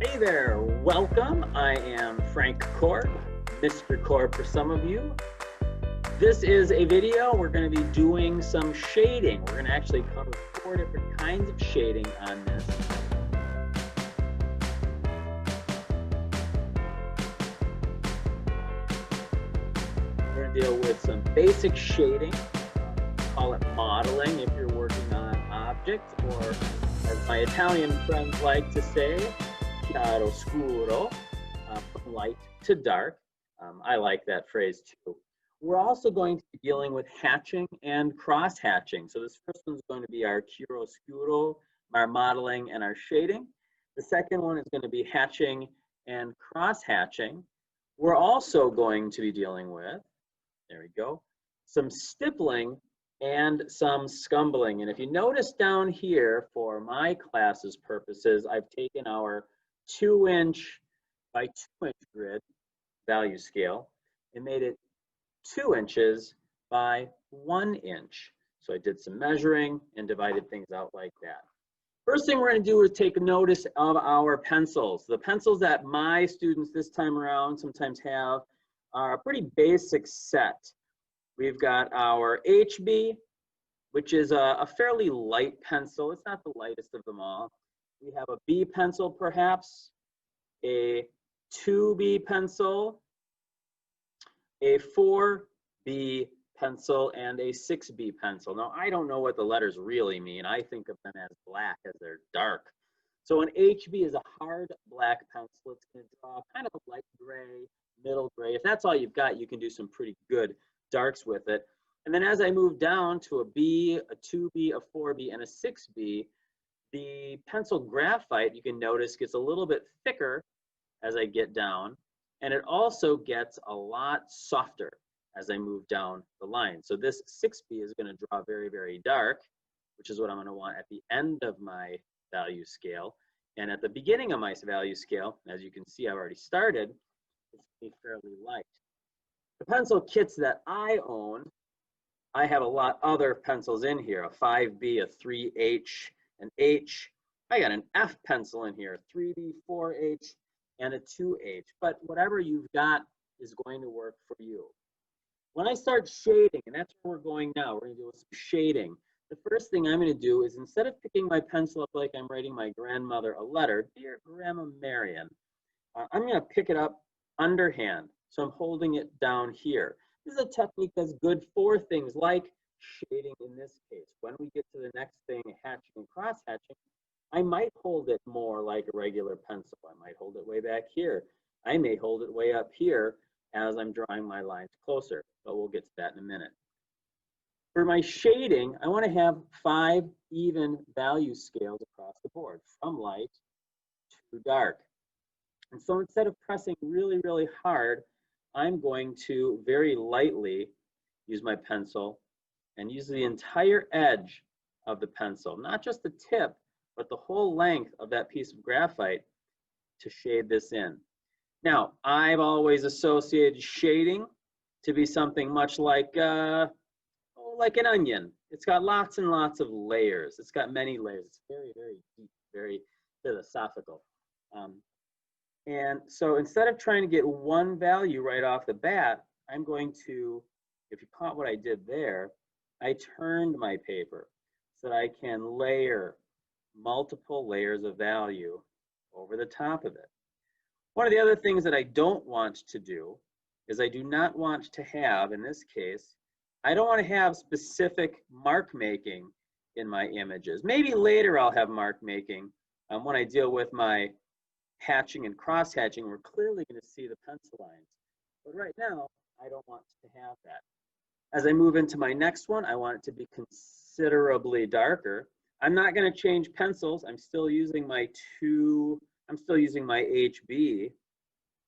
Hey there, welcome. I am Frank Korb, Mr. Korb for some of you. This is a video. We're going to be doing some shading. We're going to actually cover 4 different kinds of shading on this. We're going to deal with some basic shading. Call it modeling if you're working on objects, or as my Italian friends like to say, chiaro scuro, from light to dark. I like that phrase too. We're also going to be dealing with hatching and cross hatching. So this first one's going to be our chiaroscuro, our modeling and our shading. The second one is going to be hatching and cross hatching. We're also going to be dealing with, there we go, some stippling and some scumbling. And if you notice down here, for my class's purposes, I've taken our 2-inch by 2-inch grid value scale and made it 2 inches by 1 inch. So I did some measuring and divided things out like that. First thing we're going to do is take notice of our pencils. The pencils that my students this time around sometimes have are a pretty basic set. We've got our HB, which is a fairly light pencil. It's not the lightest of them all. We have a B pencil perhaps, a 2B pencil, a 4B pencil, and a 6B pencil. Now, I don't know what the letters really mean. I think of them as black, as they're dark. So an HB is a hard black pencil. It's going to draw kind of a light gray, middle gray. If that's all you've got, you can do some pretty good darks with it. And then as I move down to a B, a 2B, a 4B, and a 6B, the pencil graphite, you can notice, gets a little bit thicker as I get down, and it also gets a lot softer as I move down the line. So this 6B is going to draw very, very dark, which is what I'm going to want at the end of my value scale. And at the beginning of my value scale, as you can see, I've already started, it's going to be fairly light. The pencil kits that I own, I have a lot other pencils in here, a 5B, a 3H, an H. I got an F pencil in here, 3B, 4H, and a 2H. But whatever you've got is going to work for you. When I start shading, and that's where we're going now, we're going to do some shading. The first thing I'm going to do is, instead of picking my pencil up like I'm writing my grandmother a letter, dear Grandma Marion, I'm going to pick it up underhand. So I'm holding it down here. This is a technique that's good for things like shading in this case. When we get to the next thing, hatching and cross hatching, I might hold it more like a regular pencil. I might hold it way back here. I may hold it way up here as I'm drawing my lines closer, but we'll get to that in a minute. For my shading, I want to have 5 even value scales across the board, from light to dark. And so instead of pressing really, really hard, I'm going to very lightly use my pencil and use the entire edge of the pencil, not just the tip, but the whole length of that piece of graphite to shade this in. Now, I've always associated shading to be something much like an onion. It's got lots and lots of layers. It's got many layers. It's very, very deep, very philosophical. And so instead of trying to get one value right off the bat, I'm going to, if you caught what I did there, I turned my paper so that I can layer multiple layers of value over the top of it. One of the other things that I don't want to do is I do not want to have, in this case, I don't want to have specific mark making in my images. Maybe later I'll have mark making when I deal with my hatching and cross hatching. We're clearly going to see the pencil lines. But right now, I don't want to have that. As I move into my next one, I want it to be considerably darker. I'm not going to change pencils. I'm still using my HB,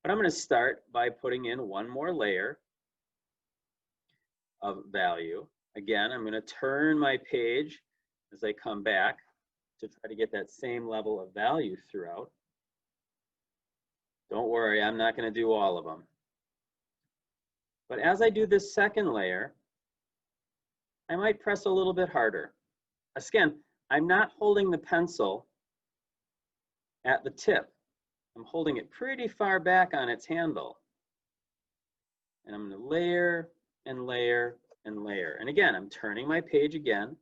but I'm going to start by putting in one more layer of value. Again, I'm going to turn my page as I come back to try to get that same level of value throughout. Don't worry, I'm not going to do all of them. But as I do this second layer, I might press a little bit harder. Again, I'm not holding the pencil at the tip. I'm holding it pretty far back on its handle. And I'm going to layer and layer and layer. And again, I'm turning my page again,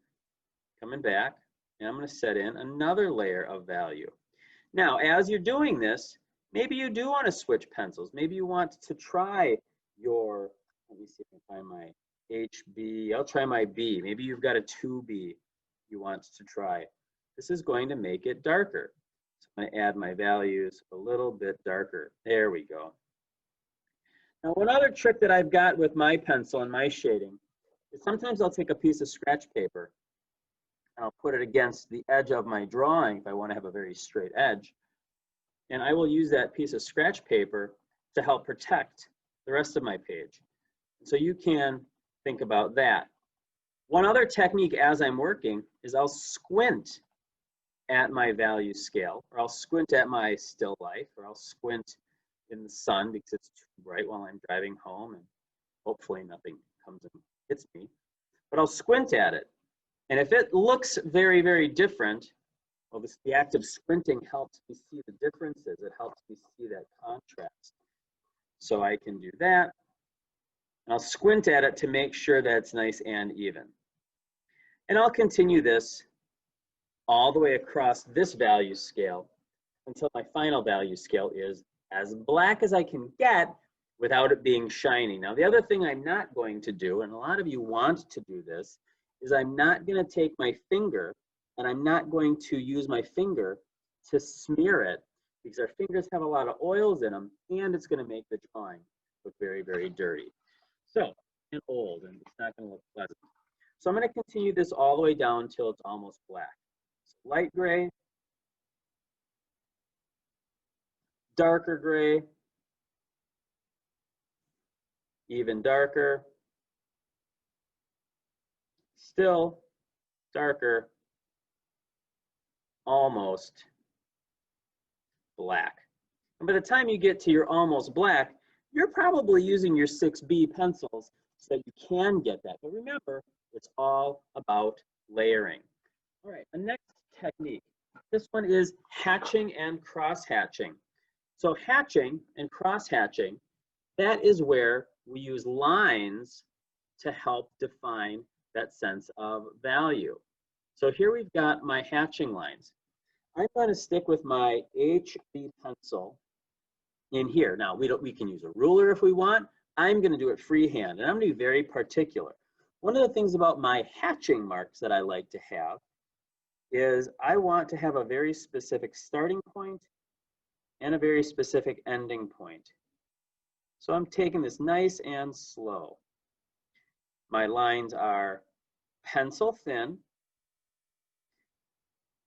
coming back, and I'm going to set in another layer of value. Now, as you're doing this, maybe you do want to switch pencils. Maybe you want to try your, let me see if I can find my HB. I'll try my B. Maybe you've got a 2B you want to try. This is going to make it darker. So I'm going to add my values a little bit darker. There we go. Now, one other trick that I've got with my pencil and my shading is sometimes I'll take a piece of scratch paper and I'll put it against the edge of my drawing if I want to have a very straight edge. And I will use that piece of scratch paper to help protect the rest of my page. So you can think about that. One other technique as I'm working is I'll squint at my value scale, or I'll squint at my still life, or I'll squint in the sun because it's too bright while I'm driving home, and hopefully nothing comes and hits me. But I'll squint at it. And if it looks very, very different, well, the act of squinting helps me see the differences. It helps me see that contrast. So I can do that. And I'll squint at it to make sure that it's nice and even. And I'll continue this all the way across this value scale until my final value scale is as black as I can get without it being shiny. Now, the other thing I'm not going to do, and a lot of you want to do this, is I'm not going to take my finger and I'm not going to use my finger to smear it because our fingers have a lot of oils in them and it's going to make the drawing look very, very dirty. So, and old, and it's not going to look pleasant. So I'm going to continue this all the way down until it's almost black. So light gray, darker gray, even darker, still darker, almost black. And by the time you get to your almost black, you're probably using your 6B pencils so that you can get that. But remember, it's all about layering. All right, the next technique. This one is hatching and cross-hatching. So hatching and cross-hatching, that is where we use lines to help define that sense of value. So here we've got my hatching lines. I'm going to stick with my HB pencil in here. Now, we can use a ruler if we want. I'm going to do it freehand, and I'm going to be very particular. One of the things about my hatching marks that I like to have is I want to have a very specific starting point and a very specific ending point. So I'm taking this nice and slow. My lines are pencil thin.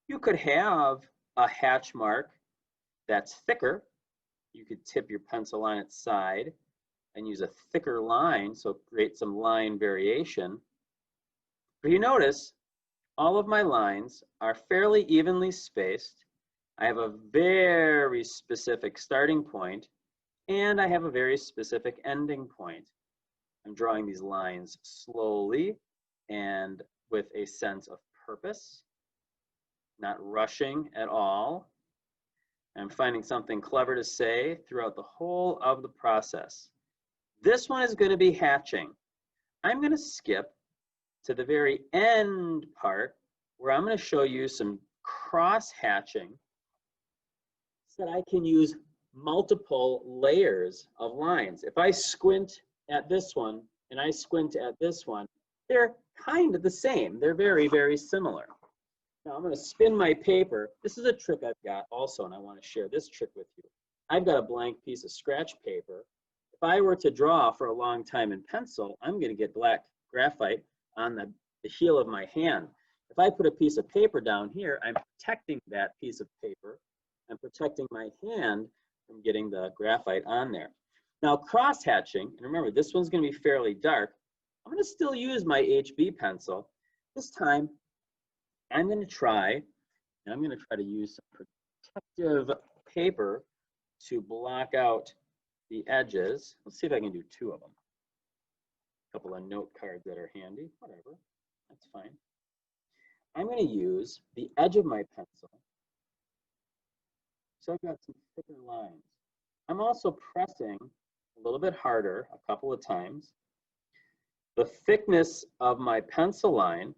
You could have a hatch mark that's thicker. You could tip your pencil on its side and use a thicker line, so create some line variation. But you notice all of my lines are fairly evenly spaced. I have a very specific starting point, and I have a very specific ending point. I'm drawing these lines slowly and with a sense of purpose, not rushing at all. I'm finding something clever to say throughout the whole of the process. This one is going to be hatching. I'm going to skip to the very end part where I'm going to show you some cross-hatching so that I can use multiple layers of lines. If I squint at this one and I squint at this one, they're kind of the same. They're very, very similar. Now I'm going to spin my paper. This is a trick I've got also, and I want to share this trick with you. I've got a blank piece of scratch paper. If I were to draw for a long time in pencil, I'm going to get black graphite on the heel of my hand. If I put a piece of paper down here, I'm protecting that piece of paper. I'm protecting my hand from getting the graphite on there. Now cross-hatching, and remember this one's going to be fairly dark, I'm going to still use my HB pencil. This time I'm going to try to use some protective paper to block out the edges. Let's see if I can do two of them. A couple of note cards that are handy, whatever, that's fine. I'm going to use the edge of my pencil So I've got some thicker lines. I'm also pressing a little bit harder a couple of times. The thickness of my pencil line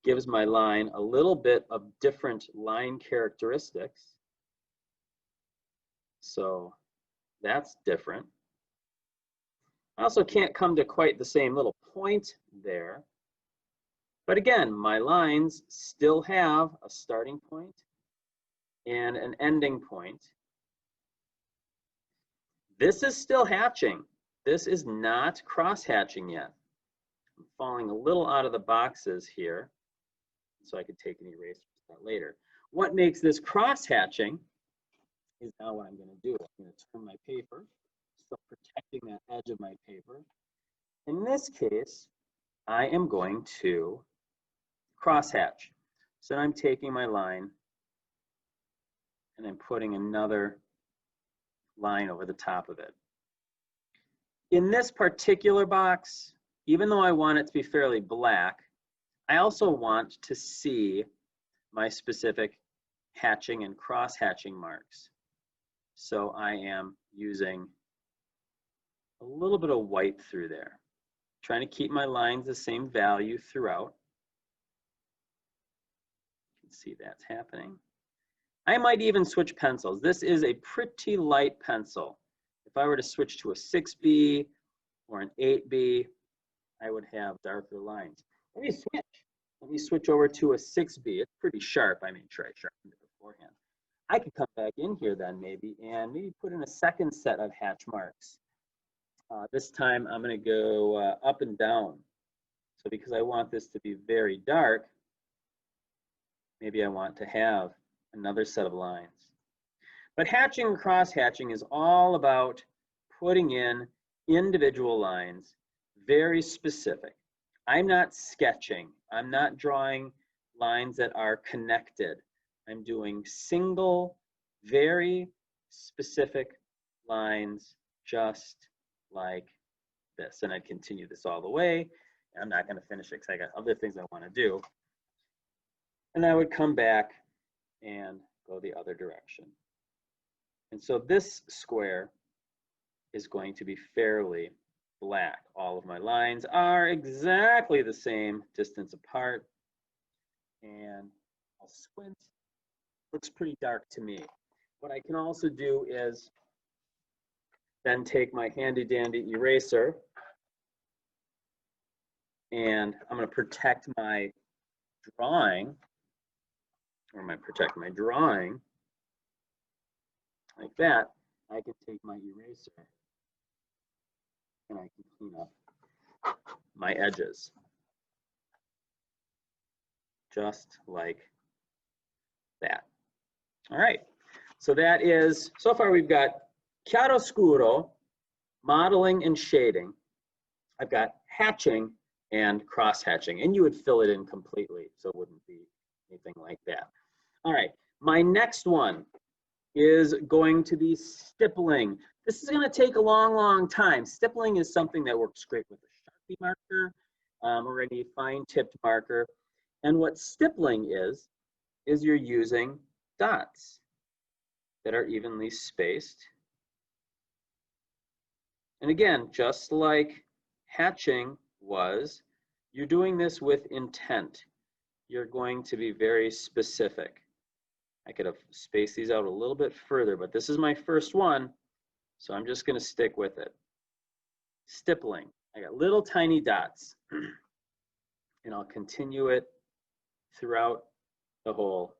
gives my line a little bit of different line characteristics. So that's different. I also can't come to quite the same little point there. But again, my lines still have a starting point and an ending point. This is still hatching. This is not cross-hatching yet. I'm falling a little out of the boxes here, so I could take an eraser for that later. What makes this cross-hatching is now what I'm going to do. I'm going to turn my paper, still protecting that edge of my paper. In this case, I am going to cross-hatch. So I'm taking my line and I'm putting another line over the top of it. In this particular box, even though I want it to be fairly black, I also want to see my specific hatching and cross-hatching marks. So I am using a little bit of white through there, trying to keep my lines the same value throughout. You can see that's happening. I might even switch pencils. This is a pretty light pencil. If I were to switch to a 6B or an 8B, I would have darker lines. Let me switch over to a 6B. It's pretty sharp. I made sure I sharpened it beforehand. I could come back in here then maybe and maybe put in a second set of hatch marks. This time I'm going to go up and down. So because I want this to be very dark, maybe I want to have another set of lines. But hatching and cross-hatching is all about putting in individual lines, very specific. I'm not sketching. I'm not drawing lines that are connected. I'm doing single, very specific lines just like this. And I'd continue this all the way. I'm not going to finish it because I got other things I want to do. And I would come back and go the other direction. And so this square is going to be fairly black. All of my lines are exactly the same distance apart. And I'll squint. Looks pretty dark to me. What I can also do is then take my handy dandy eraser and I'm going to protect my drawing, protect my drawing like that. I can take my eraser and I can clean up my edges just like that. All right, so that is, so far we've got chiaroscuro, modeling and shading. I've got hatching and cross-hatching, and you would fill it in completely, so it wouldn't be anything like that. All right, my next one is going to be stippling. This is going to take a long, long time. Stippling is something that works great with a Sharpie marker or any fine-tipped marker. And what stippling is you're using dots that are evenly spaced. And again, just like hatching was, you're doing this with intent. You're going to be very specific. I could have spaced these out a little bit further, but this is my first one, so I'm just going to stick with it. Stippling. I got little tiny dots, and I'll continue it throughout the whole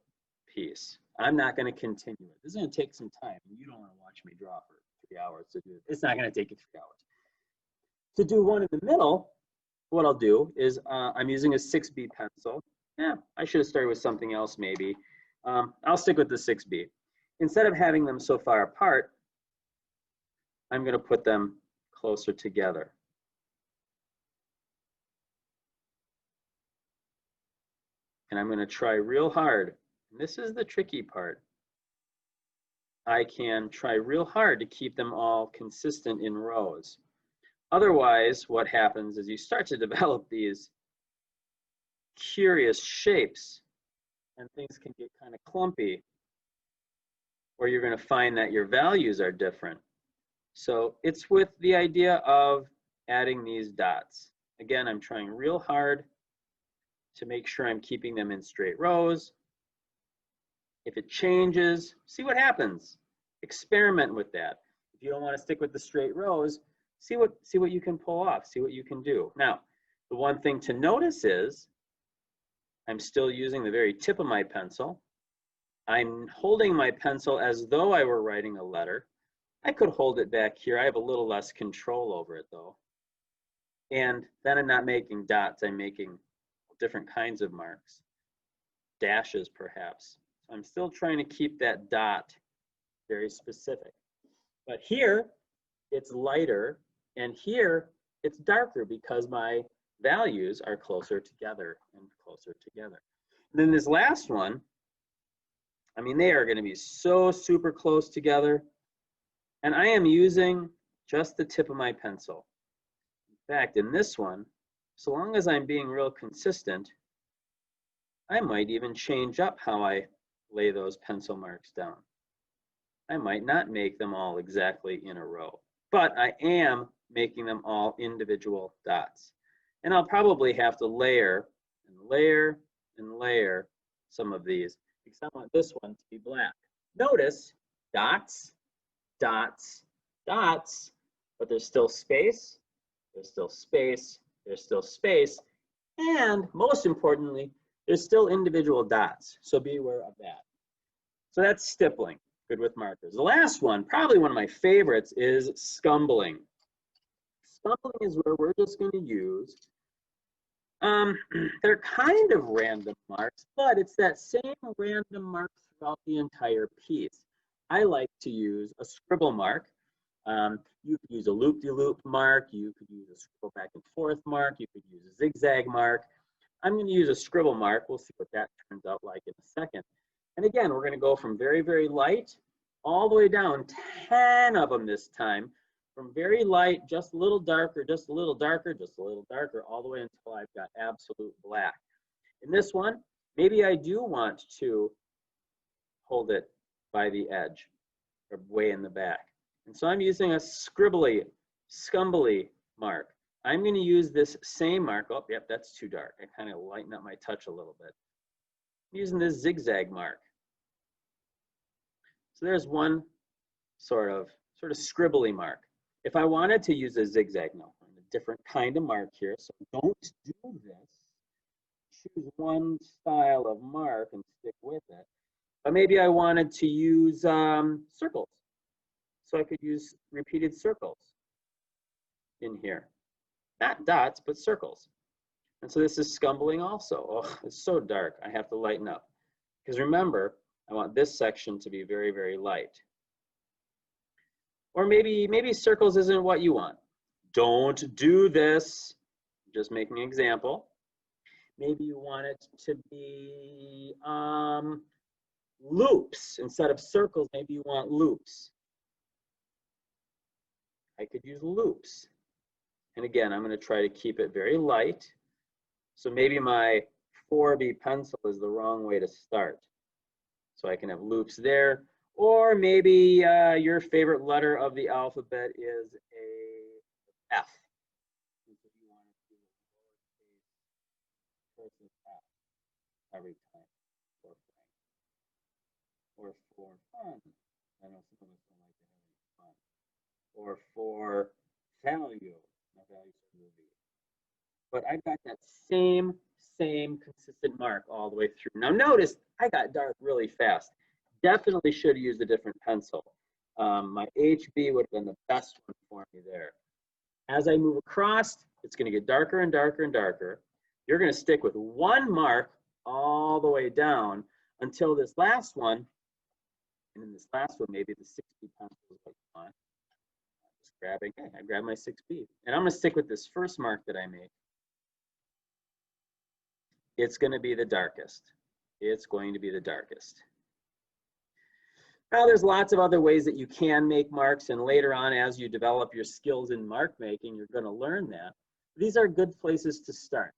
piece. I'm not going to continue it. This is going to take some time, and you don't want to watch me draw for 3 hours to do it. It's not going to take you 3 hours. To do one in the middle, what I'll do is I'm using a 6B pencil. Yeah, I should have started with something else maybe. I'll stick with the 6B. Instead of having them so far apart, I'm going to put them closer together. And I'm going to try real hard. And this is the tricky part. I can try real hard to keep them all consistent in rows. Otherwise, what happens is you start to develop these curious shapes and things can get kind of clumpy. Or or you're going to find that your values are different. So it's with the idea of adding these dots. Again, I'm trying real hard to make sure I'm keeping them in straight rows. If it changes, see what happens. Experiment with that. If you don't want to stick with the straight rows, see what you can pull off, see what you can do. Now, the one thing to notice is I'm still using the very tip of my pencil. I'm holding my pencil as though I were writing a letter. I could hold it back here. I have a little less control over it though. And then I'm not making dots, I'm making different kinds of marks. Dashes perhaps. So I'm still trying to keep that dot very specific. But here, it's lighter, and here, it's darker because my values are closer together and closer together. And then this last one, I mean, they are going to be so super close together, and I am using just the tip of my pencil. In fact, in this one, so long as I'm being real consistent, I might even change up how I lay those pencil marks down. I might not make them all exactly in a row, but I am making them all individual dots. And I'll probably have to layer and layer and layer some of these because I want this one to be black. Notice dots, dots, dots, but there's still space, there's still space, there's still space, and most importantly, there's still individual dots. So be aware of that. So that's stippling. Good with markers. The last one, probably one of my favorites, is scrambling. Scrambling is where we're just going to use, they're kind of random marks, but it's that same random mark throughout the entire piece. I like to use a scribble mark. You could use a loop-de-loop mark. You could use a scribble back and forth mark. You could use a zigzag mark. I'm going to use a scribble mark. We'll see what that turns out like in a second. And again, we're going to go from very, very light all the way down, 10 of them this time, from very light, just a little darker, just a little darker, just a little darker, all the way until I've got absolute black. In this one, maybe I do want to hold it by the edge or way in the back. And so I'm using a scribbly mark. I'm going to use this same mark. Oh, yep, that's too dark. I kind of lighten up my touch a little bit. I'm using this zigzag mark. So there's one sort of scribbly mark. If I wanted to use a zigzag, no, I'm a different kind of mark here, so don't do this. Choose one style of mark and stick with it. But maybe I wanted to use circles. So I could use repeated circles in here. Not dots, but circles. And so this is scrambling also. Oh, it's so dark, I have to lighten up. Because remember, I want this section to be very, very light. Or maybe circles isn't what you want. Don't do this. I'm just making an example. Maybe you want it to be loops. Instead of circles, maybe you want loops. I could use loops. And again, I'm going to try to keep it very light. So maybe my 4B pencil is the wrong way to start. So I can have loops there. Or maybe your favorite letter of the alphabet is a F. Every time. Or for fun. I know some of us don't like to have any fun. Or for value. My values are movie. But I've got that same consistent mark all the way through. Now notice I got dark really fast. Definitely should have used a different pencil. My HB would have been the best one for me there. As I move across, it's going to get darker and darker and darker. You're going to stick with one mark all the way down until this last one, and in this last one, maybe the 6B pencil is what you want. Just grabbing, okay, I grab my 6B. And I'm going to stick with this first mark that I made. It's going to be the darkest. It's going to be the darkest. Now there's lots of other ways that you can make marks, and later on as you develop your skills in mark making, you're going to learn that. These are good places to start.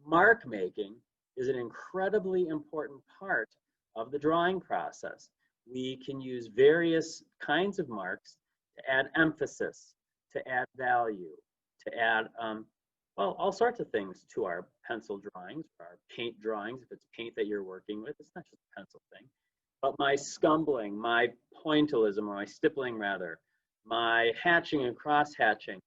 Mark making is an incredibly important part of the drawing process. We can use various kinds of marks to add emphasis, to add value, to add, well, all sorts of things to our pencil drawings, our paint drawings. If it's paint that you're working with, it's not just a pencil thing. But my scumbling, my pointillism, or my stippling rather, my hatching and cross-hatching,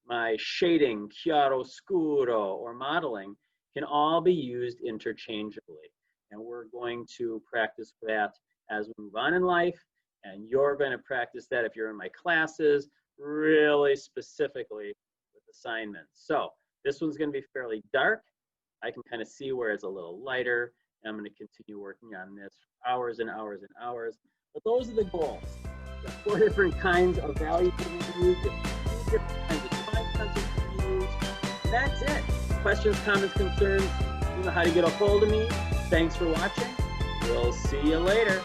my shading, chiaroscuro, or modeling can all be used interchangeably. And we're going to practice that as we move on in life. And you're going to practice that if you're in my classes, really specifically with assignments. So this one's going to be fairly dark. I can kind of see where it's a little lighter. And I'm going to continue working on this for hours and hours and hours. But those are the goals. There are 4 different kinds of values that we can use, 2 different kinds of drawing pencils we can use. And that's it. Questions, comments, concerns, you know how to get a hold of me. Thanks for watching. We'll see you later.